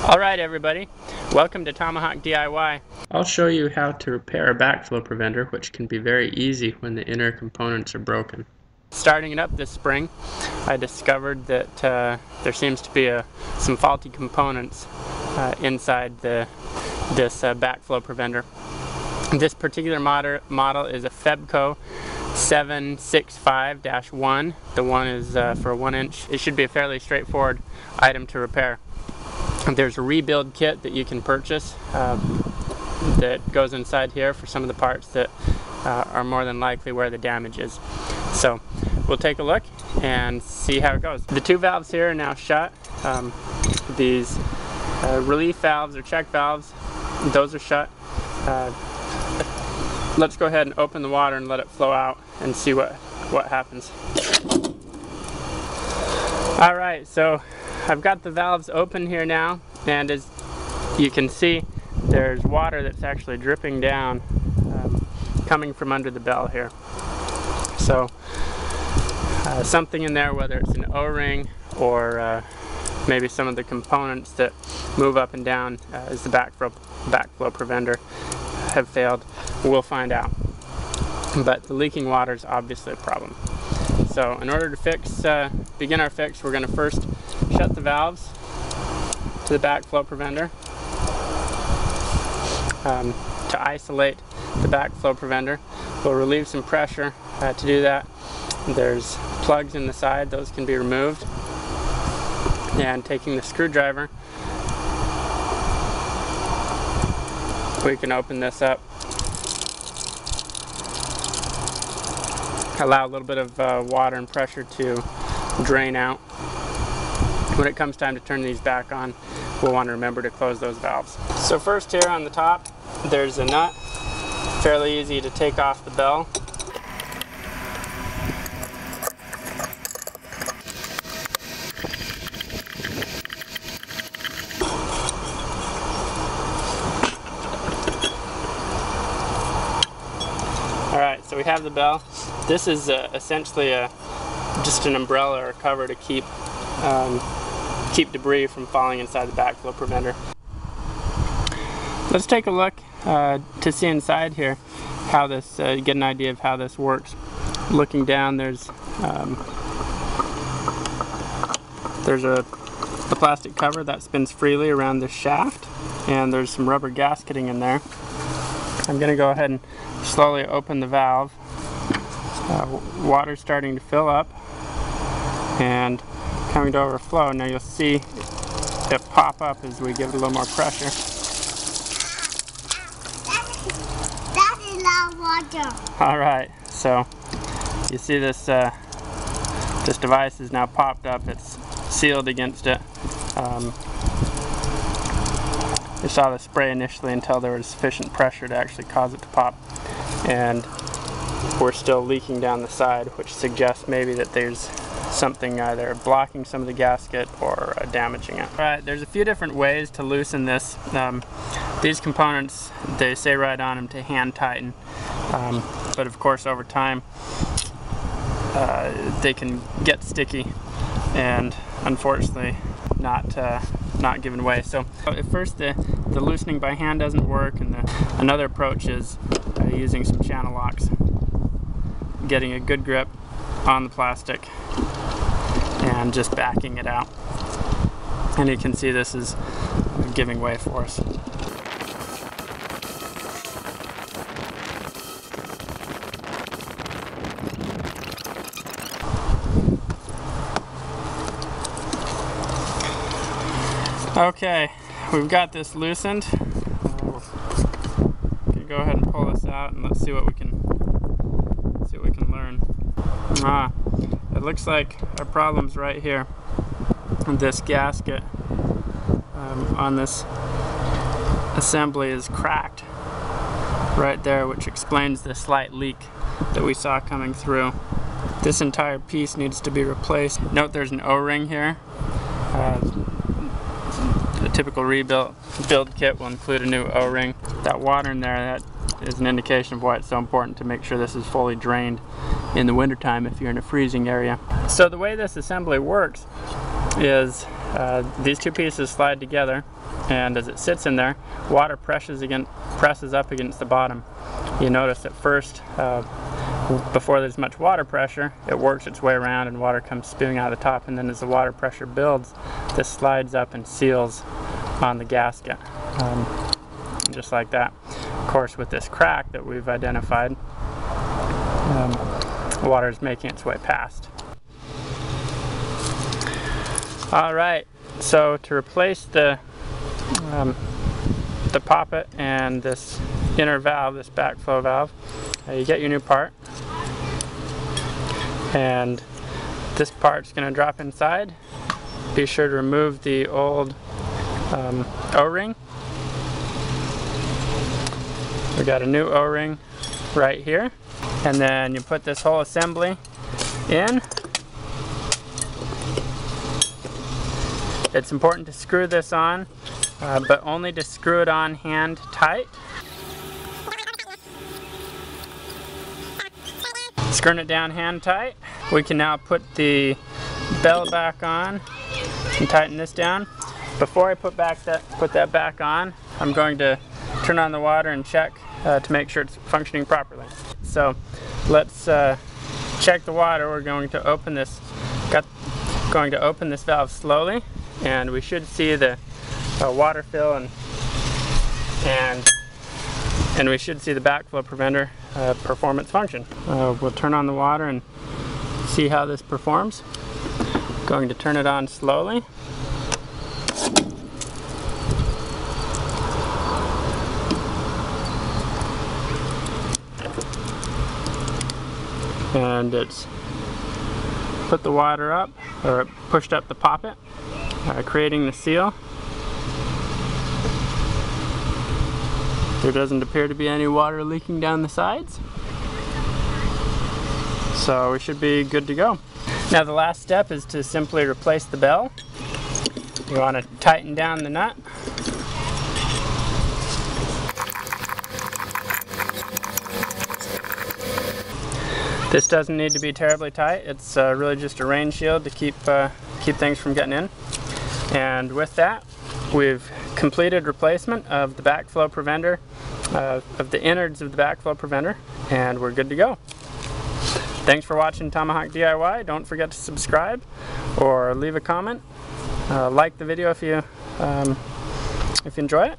Alright everybody, welcome to Tomahawk DIY. I'll show you how to repair a backflow preventer, which can be very easy when the inner components are broken. Starting it up this spring, I discovered that there seems to be some faulty components inside this backflow preventer. This particular model is a Febco 765-1. The one is for a 1-inch. It should be a fairly straightforward item to repair. There's a rebuild kit that you can purchase that goes inside here for some of the parts that are more than likely where the damage is. So we'll take a look and see how it goes. The two valves here are now shut. These relief valves or check valves, those are shut. Let's go ahead and open the water and let it flow out and see what happens. Alright, so I've got the valves open here now, and as you can see, there's water that's actually dripping down, coming from under the bell here. So something in there, whether it's an O-ring or maybe some of the components that move up and down as the backflow preventer have failed, we'll find out. But the leaking water is obviously a problem. So in order to begin our fix, we're going to first shut the valves to the backflow preventer. To isolate the backflow preventer, we'll relieve some pressure. To do that, there's plugs in the side, those can be removed. And taking the screwdriver, we can open this up. Allow a little bit of water and pressure to drain out. When it comes time to turn these back on, we'll want to remember to close those valves. So first here on the top, there's a nut. Fairly easy to take off the bell. Alright, so we have the bell. This is essentially just an umbrella or cover to keep debris from falling inside the backflow preventer. Let's take a look to see inside here how this, get an idea of how this works. Looking down, there's the plastic cover that spins freely around this shaft, and there's some rubber gasketing in there. I'm going to go ahead and slowly open the valve. Water's starting to fill up and coming to overflow. Now you'll see it pop up as we give it a little more pressure. That is a lot of water. Alright, so you see this device is now popped up. It's sealed against it. I saw the spray initially until there was sufficient pressure to actually cause it to pop, and we're still leaking down the side, which suggests maybe that there's something either blocking some of the gasket or damaging it. Alright, there's a few different ways to loosen this. These components, they say right on them to hand tighten, but of course over time they can get sticky and unfortunately not giving way. So at first the loosening by hand doesn't work, and another approach is using some channel locks, getting a good grip on the plastic and just backing it out. And you can see this is giving way for us. Okay, we've got this loosened. Go ahead and pull this out and let's see what we can learn. It looks like our problem's right here. This gasket on this assembly is cracked right there, which explains the slight leak that we saw coming through. This entire piece needs to be replaced. Note there's an O-ring here. The typical rebuild kit will include a new O-ring. That water in there, that is an indication of why it's so important to make sure this is fully drained in the wintertime if you're in a freezing area. So the way this assembly works is these two pieces slide together, and as it sits in there, water presses up against the bottom. You notice at first, before there's much water pressure, it works its way around and water comes spewing out of the top, and then as the water pressure builds, this slides up and seals on the gasket, just like that. Of course, with this crack that we've identified, water is making its way past. Alright, so to replace the poppet and this inner valve, this backflow valve, you get your new part, and this part's going to drop inside. Be sure to remove the old O-ring. We got a new O-ring right here, and then you put this whole assembly in. It's important to screw this on, but only to screw it on hand tight. Screwing it down hand tight. We can now put the bell back on and tighten this down. Before I put that back on, I'm going to turn on the water and check to make sure it's functioning properly. So let's check the water. We're going to open this valve slowly, and we should see the water fill and we should see the backflow preventer performance function. We'll turn on the water and see how this performs. Going to turn it on slowly. And it's put the water up, or pushed up the poppet, creating the seal. There doesn't appear to be any water leaking down the sides, so we should be good to go. Now the last step is to simply replace the bell. You want to tighten down the nut. This doesn't need to be terribly tight. It's really just a rain shield to keep things from getting in. And with that, we've completed replacement of the backflow preventer, of the innards of the backflow preventer, and we're good to go. Thanks for watching Tomahawk DIY. Don't forget to subscribe or leave a comment. Like the video if you enjoy it.